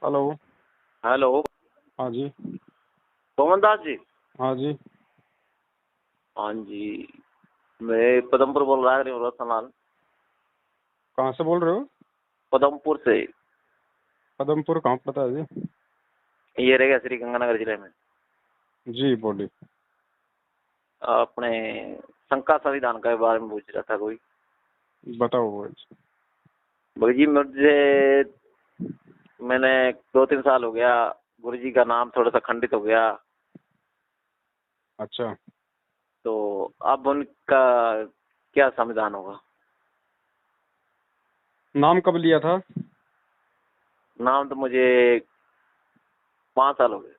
Hello. Hello. हाँ जी। पवन दास जी। हाँ जी। हाँ जी, मैं पदमपुर बोल रहा हूँ रतनलाल। कहाँ से बोल रहे हो? पदमपुर से। पदमपुर कहाँ पड़ता है जी? ये रहेगा श्री गंगानगर जिले में। जी बोलिए। अपने शंका संविधान के बारे में पूछ रहा था कोई। बताओ वो। भाई जी मैंने 2-3 साल हो गया, गुरु जी का नाम थोड़ा सा खंडित हो गया, अच्छा। तो अब उनका क्या संविधान होगा? नाम कब लिया था? नाम तो मुझे 5 साल हो गए।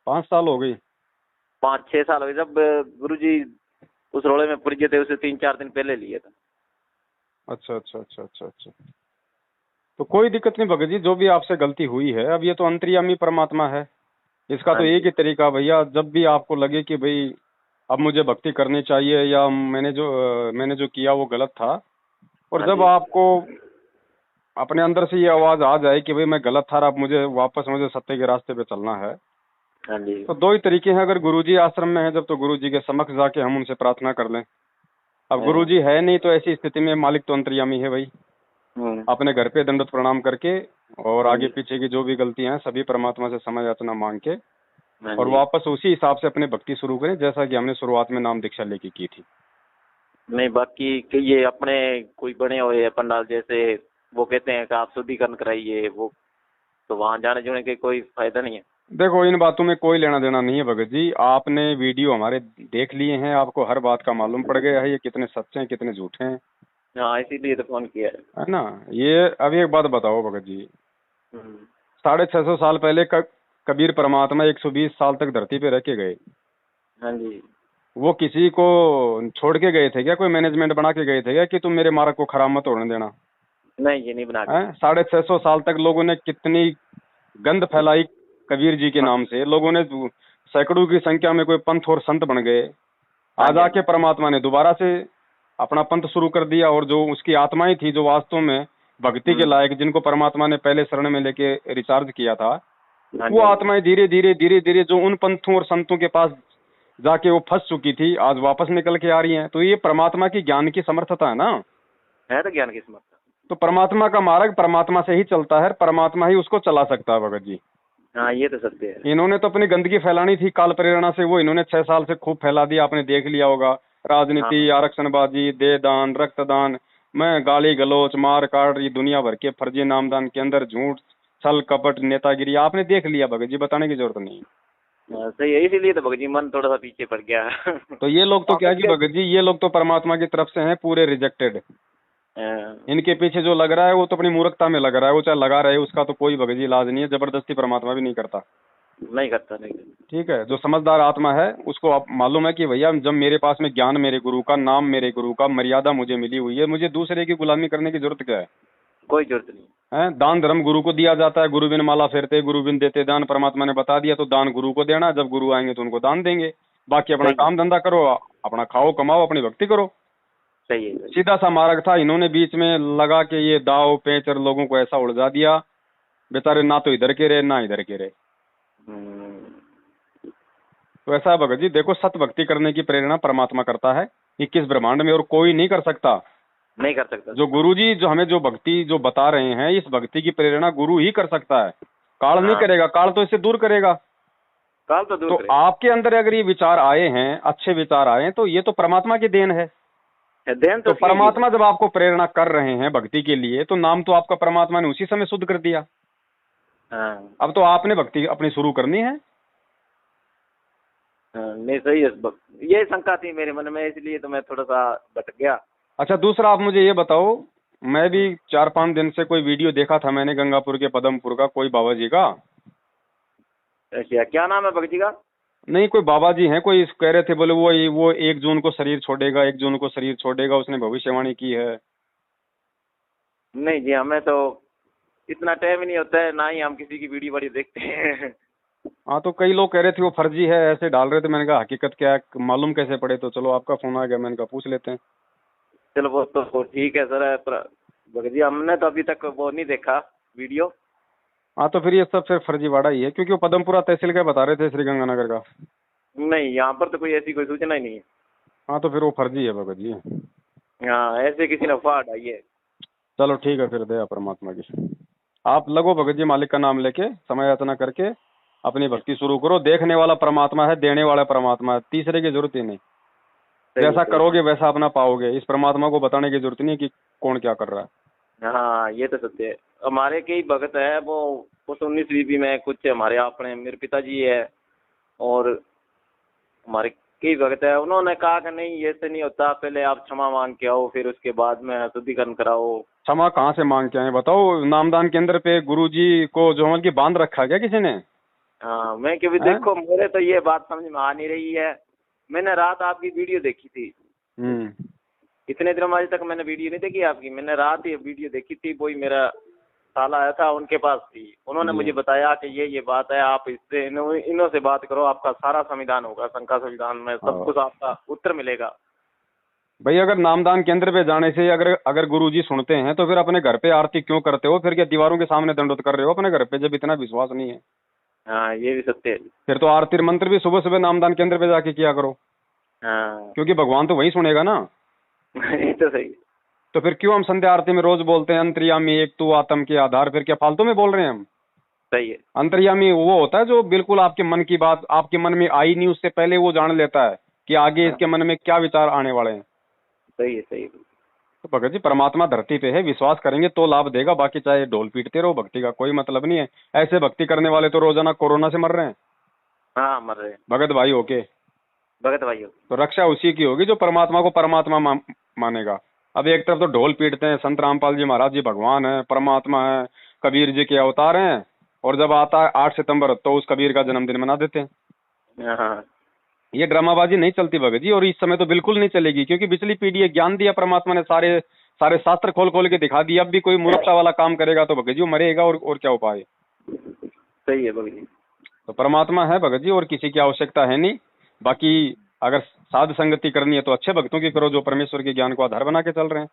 5 साल हो गई? 5-6 साल हो गए। जब गुरु जी उस रोड़े में पुर गए थे, उसे 3-4 दिन पहले लिए था। अच्छा अच्छा अच्छा अच्छा अच्छा। तो कोई दिक्कत नहीं भगत जी, जो भी आपसे गलती हुई है, अब ये तो अंतर्यामी परमात्मा है। इसका तो हाँ एक जी। ही तरीका भैया, जब भी आपको लगे कि भाई अब मुझे भक्ति करनी चाहिए या मैंने जो किया वो गलत था, और हाँ जब जी। आपको अपने अंदर से ये आवाज आ जाए कि भाई मैं गलत था, अब मुझे सत्य के रास्ते पे चलना है, हाँ जी। तो दो ही तरीके हैं। अगर गुरुजी आश्रम में है जब, तो गुरुजी के समक्ष जाके हम उनसे प्रार्थना कर लें। अब हाँ। गुरुजी है नहीं तो ऐसी स्थिति में मालिक तो अंतर्यामी है भाई। हम्म। अपने घर पे दंडवत प्रणाम करके और हाँ आगे जी। पीछे की जो भी गलतियां हैं सभी परमात्मा से क्षमा याचना मांग के हाँ और जी। वापस उसी हिसाब से अपनी भक्ति शुरू करें, जैसा कि हमने शुरुआत में नाम दीक्षा लेके की थी। नहीं, बाकी कि ये अपने कोई बने हुए हैं पंडाल जैसे, वो कहते हैं कि आप शुद्धिकरण कराइए, वो तो वहाँ जाने जुने के कोई फायदा नहीं है। देखो, इन बातों में कोई लेना देना नहीं है भगत जी। आपने वीडियो हमारे देख लिए हैं, आपको हर बात का मालूम पड़ गया है ये कितने सच्चे हैं कितने झूठे हैं, हाँ, इसीलिए तो फोन किया है। है ना। ये अभी एक बात बताओ भगत जी, हम्म। 650 साल पहले कबीर परमात्मा 120 साल तक धरती पे रह के गए। हाँ जी। वो किसी को छोड़ के गए थे क्या? कोई मैनेजमेंट बना के गए थे क्या कि तुम मेरे मार्ग को खराब मत होने देना? नहीं, ये नहीं बना के है, गए। 650 साल तक लोगों ने कितनी गंद फैलाई कबीर जी के हाँ। नाम से। लोगों ने सैकड़ों की संख्या में कोई पंथ और संत बन गए। हाँ आज जी। हाँ आके जी। परमात्मा ने दोबारा से अपना पंथ शुरू कर दिया, और जो उसकी आत्माएं थी जो वास्तव में भक्ति के हम्म। लायक, जिनको परमात्मा ने पहले शरण में लेके रिचार्ज किया था, हाँ वो जी। हाँ जी। आत्माएं धीरे धीरे जो उन पंथों और संतों के पास जाके वो फंस चुकी थी, आज वापस निकल के आ रही हैं। तो ये परमात्मा की ज्ञान की समर्थता है ना। है तो ज्ञान की समर्थ। तो परमात्मा का मार्ग परमात्मा से ही चलता है, परमात्मा ही उसको चला सकता है भगत जी। हाँ, ये तो सत्य है। इन्होंने तो अपनी गंदगी फैलानी थी काल प्रेरणा से, वो इन्होंने 6 साल से खूब फैला दिया। आपने देख लिया होगा, हाँ। राजनीति, आरक्षणबाजी, देहदान, रक्तदान, मैं गाली गलौच, मार काट, ये दुनिया भर के फर्जी नामदान के अंदर झूठ, छल कपट, नेतागिरी आपने देख लिया भगत जी, बताने की जरूरत नहीं। सही है, इसीलिए तो भगत जी मन थोड़ा सा पीछे पड़ गया। तो ये लोग तो और क्या कि इसके भगत जी, ये लोग तो परमात्मा की तरफ से हैं पूरे रिजेक्टेड। हाँ, इनके पीछे जो लग रहा है वो तो अपनी मूर्खता में लग रहा है, वो चाहे लगा रहे, उसका तो कोई भगत जी इलाज नहीं है। जबरदस्ती परमात्मा भी नहीं करता। नहीं करता, नहीं करता। ठीक है, जो समझदार आत्मा है उसको आप मालूम है कि भैया जब मेरे पास में ज्ञान मेरे गुरु का, नाम मेरे गुरु का, मर्यादा मुझे मिली हुई है, मुझे दूसरे की गुलामी करने की जरूरत क्या है? कोई जरूरत नहीं। हैं, दान धर्म गुरु को दिया जाता है, गुरु बिन माला फेरते गुरु बिन देते दान, परमात्मा ने बता दिया। तो दान गुरु को देना, जब गुरु आएंगे तो उनको दान देंगे। बाकी अपना सही है। काम धंधा करो, अपना खाओ कमाओ, अपनी भक्ति करो। सही है। सही है। सीधा सा मार्ग था, इन्होंने बीच में लगा के ये दाव पेच और लोगों को ऐसा उलझा दिया, बेचारे ना तो इधर के रहे ना इधर के रहे। हम्म। तो ऐसा है भगत जी, देखो, सत भक्ति करने की प्रेरणा परमात्मा करता है 21 ब्रह्मांड में, और कोई नहीं कर सकता। नहीं कर सकता। जो गुरुजी जो हमें जो भक्ति जो बता रहे हैं, इस भक्ति की प्रेरणा गुरु ही कर सकता है। काल नहीं हाँ, करेगा, काल तो इससे दूर करेगा। काल तो दूर तो करेगा। आपके अंदर अगर ये विचार आए हैं, अच्छे विचार आए हैं, तो ये तो परमात्मा की देन है। ध्यान तो तो उसकी ही परमात्मा जब आपको प्रेरणा कर रहे हैं भक्ति के लिए, तो नाम तो आपका परमात्मा ने उसी समय शुद्ध कर दिया। है। हाँ। अब तो आपने भक्ति अपनी शुरू करनी है। हाँ, नहीं सही है। ये शंका थी मेरे मन में, इसलिए तो मैं थोड़ा सा भटक गया। अच्छा, दूसरा आप मुझे ये बताओ, मैं भी 4-5 दिन से कोई वीडियो देखा था मैंने गंगापुर के पदमपुर का, कोई बाबा जी का, अच्छा, क्या नाम है भगत जी का? नहीं कोई बाबा जी हैं, कोई कह रहे थे, बोले वो 1 जून को शरीर छोड़ेगा, 1 जून को शरीर छोड़ेगा, उसने भविष्यवाणी की है। नहीं जी, हमें तो इतना टाइम ही नहीं होता है, ना ही हम किसी की वीडियो वीडियो देखते हैं। हाँ, तो कई लोग कह रहे थे वो फर्जी है, ऐसे डाल रहे थे। मैंने कहा हकीकत क्या है मालूम कैसे पड़े, तो चलो आपका फोन आ गया, मैंने कहा पूछ लेते हैं। चलो वो तो ठीक है सर, पर भगत जी हमने तो अभी तक वो नहीं देखा वीडियो। हाँ तो फिर ये सब फिर फर्जीवाड़ा ही है, क्योंकि वो पदमपुरा तहसील का बता रहे थे, श्रीगंगानगर का। नहीं, यहाँ पर तो कोई ऐसी कोई सूचना ही नहीं है। हाँ तो फिर वो फर्जी है भगत जी। हाँ, ऐसे किसी ने अफवाह उड़ाई है। चलो ठीक है, फिर दया परमात्मा की। आप लगो भगत जी, मालिक का नाम लेके समय याचना करके अपनी भक्ति शुरू करो। देखने वाला परमात्मा है, देने वाला परमात्मा है, तीसरे की जरूरत ही नहीं। सही है, जैसा सही है। करोगे वैसा अपना पाओगे। इस परमात्मा को बताने की जरूरत नहीं कि कौन क्या कर रहा है। हाँ, ये तो सत्य है। हमारे कई भगत है, वो 19वीं में कुछ हमारे अपने मेरे पिताजी है, और हमारे कई भगत है, उन्होंने कहा कि नहीं ऐसे नहीं होता, पहले आप क्षमा मांग के आओ, फिर उसके बाद में शुद्धिकरण कराओ। क्षमा कहाँ से मांग के आए बताओ? नामदान केंद्र पे गुरुजी को जो है कि बांध रखा है क्या किसी ने? हाँ, मैं कभी हैं? देखो, मेरे तो ये बात समझ में आ नहीं रही है। मैंने रात आपकी वीडियो देखी थी। हम्म। इतने दिनों आज तक मैंने वीडियो नहीं देखी आपकी, मैंने रात ये वीडियो देखी थी। वही मेरा साला आया था, उनके पास थी, उन्होंने जी। मुझे बताया कि ये बात है, आप इससे इन्हों से बात करो, आपका सारा संविधान होगा, शंका संविधान में सब हाँ। कुछ आपका उत्तर मिलेगा। भाई अगर नामदान केंद्र पे जाने से अगर अगर गुरुजी सुनते हैं तो फिर अपने घर पे आरती क्यों करते हो? फिर क्या दीवारों के सामने दंडोत कर रहे हो अपने घर पे, जब इतना विश्वास नहीं है? हाँ, ये भी सत्य है। फिर तो आरती मंत्र भी सुबह सुबह नामदान केंद्र पे जाके किया करो, हाँ। क्योंकि भगवान तो वही सुनेगा ना। ये तो सही है। तो फिर क्यों हम संध्या आरती में रोज बोलते हैं अंतर्यामी एक तू आत्म के आधार? फिर क्या फालतू में बोल रहे हैं हम? सही है। अंतर्यामी वो होता है जो बिल्कुल आपके मन की बात आपके मन में आई नहीं उससे पहले वो जान लेता है कि आगे इसके मन में क्या विचार आने वाले हैं। सही है, सही है। तो भगत जी परमात्मा धरती पे है, विश्वास करेंगे तो लाभ देगा, बाकी चाहे ढोल पीटते रहो, भक्ति का कोई मतलब नहीं है। ऐसे भक्ति करने वाले तो रोजाना कोरोना से मर रहे हैं हाँ, मर रहे हैं। भगत भाई होके। भगत भाई हो। तो रक्षा उसी की होगी जो परमात्मा को परमात्मा मानेगा। अब एक तरफ तो ढोल पीटते हैं, संत रामपाल जी महाराज जी भगवान है, परमात्मा है, कबीर जी के अवतार हैं, और जब आता है 8 सितंबर तो उस कबीर का जन्मदिन मना देते हैं। हाँ। ये ड्रामाबाजी नहीं चलती भगत जी, और इस समय तो बिल्कुल नहीं चलेगी, क्योंकि पिछली पीढ़ी है, ज्ञान दिया परमात्मा ने, सारे सारे शास्त्र खोल खोल के दिखा दिया। अब भी कोई मूर्खता वाला काम करेगा तो भगत जी वो मरेगा, और क्या उपाय? सही है भगत जी। तो परमात्मा है भगत जी, और किसी की आवश्यकता है नहीं। बाकी अगर साध संगति करनी है तो अच्छे भक्तों की करो जो परमेश्वर के ज्ञान को आधार बना के चल रहे हैं।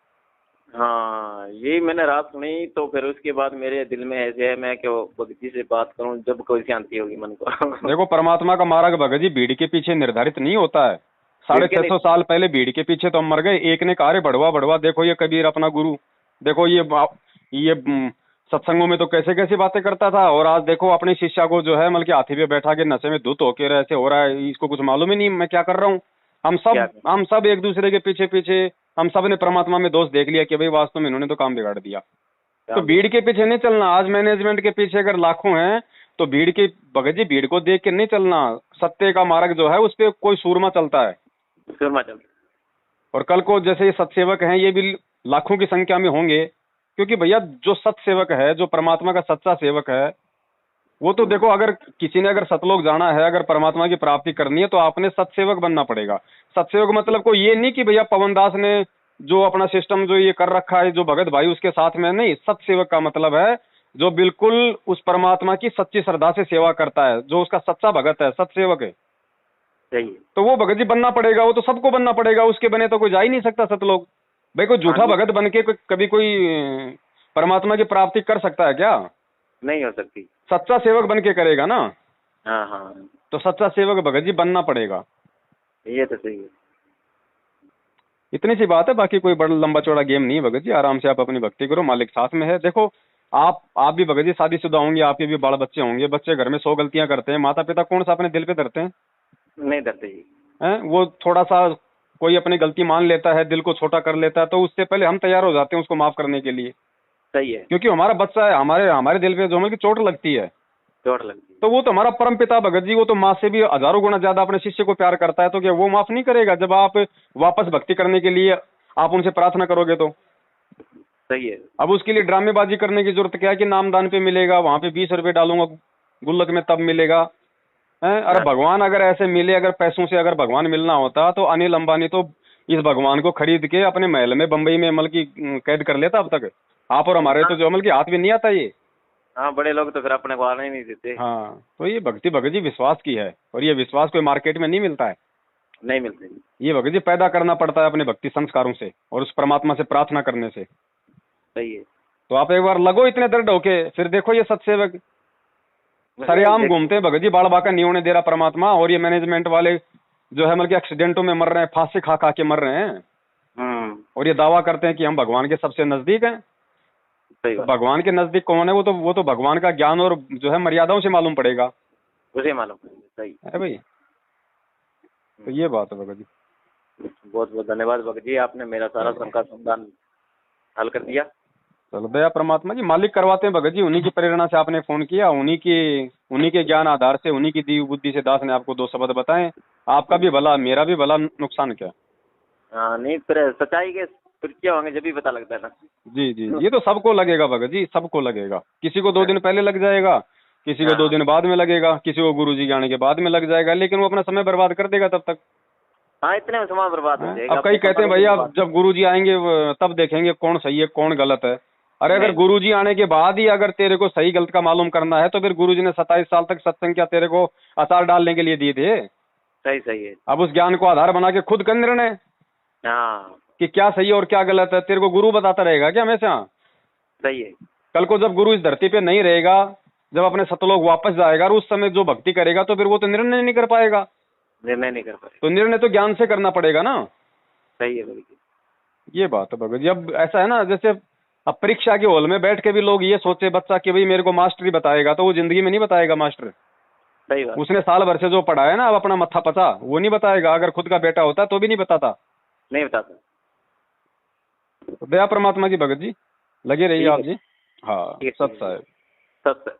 हाँ, यही मैंने रात सुनी, तो फिर उसके बाद मेरे दिल में ऐसे है, मैं क्यों भगत जी से बात करूं, जब कोई शांति होगी मन को। देखो परमात्मा का मार्ग भगत जी भीड़ के पीछे निर्धारित नहीं होता है। 650 साल पहले भीड़ के पीछे तो हम मर गए। एक ने कहा रे बढ़वा बढ़वा, देखो ये कबीर अपना गुरु, देखो ये सत्संगों में तो कैसे कैसी बातें करता था, और आज देखो अपने शिष्या को जो है मतलब कि हाथी पे बैठा के नशे में धुत होके ऐसे हो रहा है, इसको कुछ मालूम ही नहीं मैं क्या कर रहा हूँ। हम सब एक दूसरे के पीछे पीछे, हम सब ने परमात्मा में दोष देख लिया कि भाई वास्तव में इन्होंने तो काम बिगाड़ दिया। तो भीड़ के पीछे नहीं चलना। आज मैनेजमेंट के पीछे अगर लाखों हैं तो भीड़ के भगत जी भीड़ को देख के नहीं चलना। सत्य का मार्ग जो है उस पर कोई सूरमा चलता है। सूरमा चलता। और कल को जैसे ये सत्सेवक हैं ये भी लाखों की संख्या में होंगे, क्योंकि भैया जो सत्सेवक है, जो परमात्मा का सच्चा सेवक है, वो तो देखो अगर किसी ने अगर सतलोक जाना है, अगर परमात्मा की प्राप्ति करनी है तो आपने सत्सेवक बनना पड़ेगा। सत्सेवक मतलब को ये नहीं कि भैया पवन दास ने जो अपना सिस्टम जो ये कर रखा है जो भगत भाई उसके साथ में नहीं। सत्सेवक का मतलब है जो बिल्कुल उस परमात्मा की सच्ची श्रद्धा से सेवा करता है, जो उसका सच्चा भगत है, सत्सेवक है। सही है। तो वो भगत जी बनना पड़ेगा, वो तो सबको बनना पड़ेगा, उसके बने तो कोई जा ही नहीं सकता सतलोक। भाई कोई झूठा भगत बन के कभी कोई परमात्मा की प्राप्ति कर सकता है क्या? नहीं हो सकती। सच्चा सेवक बन के करेगा ना। हाँ हाँ, तो सच्चा सेवक भगत जी बनना पड़ेगा। ये तो सही है। इतनी सी बात है, बाकी कोई बड़ा लंबा चौड़ा गेम नहीं है भगत जी। आराम से आप अपनी भक्ति करो, मालिक साथ में है। देखो आप भी भगत जी शादीशुदा होंगे, आपके भी बाल बच्चे होंगे, बच्चे घर में 100 गलतियां करते हैं, माता पिता कौन सा अपने दिल पे धरते हैं? नहीं धरते जी। हैं? वो थोड़ा सा कोई अपनी गलती मान लेता है, दिल को छोटा कर लेता है, तो उससे पहले हम तैयार हो जाते हैं उसको माफ करने के लिए। सही है। क्योंकि हमारा बच्चा है, हमारे दिल पे जो हमें चोट लगती है, चोट लगती है। तो वो तो हमारा परम पिता भगत जी, वो तो माँ से भी हजारों गुना ज्यादा अपने शिष्य को प्यार करता है। तो क्या वो माफ नहीं करेगा जब आप वापस भक्ति करने के लिए आप उनसे प्रार्थना करोगे तो? सही है। अब उसके लिए ड्रामेबाजी करने की जरूरत क्या है कि नामदान पे मिलेगा, वहां पे 20 रुपए डालूंगा गुल्लक में तब मिलेगा। हैं? अरे भगवान अगर ऐसे मिले, अगर पैसों से अगर भगवान मिलना होता तो अनिल अंबानी तो इस भगवान को खरीद के अपने महल में बंबई में अमल की कैद कर लेता अब तक। आप और हमारे तो जो अमल की हाथ भी नहीं आता ये। हाँ, बड़े लोग तो फिर अपने को आने ही नहीं देते। हाँ, तो ये भक्ति भगत जी विश्वास की है, और ये विश्वास कोई मार्केट में नहीं मिलता है। नहीं मिलते। ये भगत जी पैदा करना पड़ता है अपने भक्ति संस्कारों से और उस परमात्मा से प्रार्थना करने से। सही है। तो आप एक बार लगो इतने दृढ़ होके, फिर देखो ये सत्सेवक सरेआम घूमते हैं भगत जी, बाल बाका नहीं होने दे रहा परमात्मा। और ये मैनेजमेंट वाले जो है मतलब कि एक्सीडेंटों में मर रहे हैं, फांसी खा खा के मर रहे हैं, और ये दावा करते हैं कि हम भगवान के सबसे नजदीक हैं। सही तो बात। भगवान के नजदीक कौन है? वो तो भगवान का ज्ञान और जो है मर्यादाओं से मालूम पड़ेगा, उसे मालूम है, सही है भाई। तो ये बात है भगत जी। बहुत बहुत धन्यवाद भगत जी, आपने मेरा सारा शंका समाधान हल कर दिया। चलो दया परमात्मा जी, मालिक करवाते हैं भगत जी। उन्हीं की प्रेरणा से आपने फोन किया, उन्हीं के ज्ञान आधार से, उन्हीं की दी बुद्धि से दास ने आपको दो शब्द बताए। आपका भी भला, मेरा भी भला, नुकसान क्या। हाँ नहीं, फिर सच्चाई के फिर क्या होंगे जब भी पता लगता है ना। जी जी, ये तो सबको लगेगा भगत जी, सबको लगेगा। किसी को 2 दिन पहले लग जाएगा, किसी को 2 दिन बाद में लगेगा, किसी को गुरु जी के आने के बाद में लग जाएगा, लेकिन वो अपना समय बर्बाद कर देगा तब तक। हाँ, इतने में समय बर्बाद हो जाएगा। अब कई कहते हैं भैया जब गुरुजी आएंगे तब देखेंगे कौन सही है कौन गलत है। अरे अगर गुरुजी आने के बाद ही अगर तेरे को सही गलत का मालूम करना है तो फिर गुरुजी ने 27 साल तक सत्संग क्या तेरे को अचार डालने के लिए दिए थे? सही सही है। अब उस ज्ञान को आधार बना के खुद कर निर्णय हाँ कि क्या सही है और क्या गलत है। तेरे को गुरु बताता रहेगा क्या हमेशा? सही है। कल को जब गुरु इस धरती पे नहीं रहेगा, जब अपने सतलोक वापस जाएगा और उस समय जो भक्ति करेगा तो फिर वो तो निर्णय नहीं कर पाएगा। निर्णय नहीं कर पाए। तो निर्णय तो ज्ञान से करना पड़ेगा ना। सही है भगत जी। ये बात है भगत जी। अब ऐसा है ना, जैसे अब परीक्षा के हॉल में बैठ के भी लोग ये सोचे बच्चा कि भाई मेरे को मास्टर ही बताएगा, तो वो जिंदगी में नहीं बताएगा मास्टर। सही बात। उसने साल भर से जो पढ़ा है ना, अब अपना मत्था पचा, वो नहीं बताएगा। अगर खुद का बेटा होता तो भी नहीं बताता। नहीं बताता। तो दया परमात्मा की भगत जी, लगे रहिए आप जी। हाँ ठीक है, सत साहब। सत्य।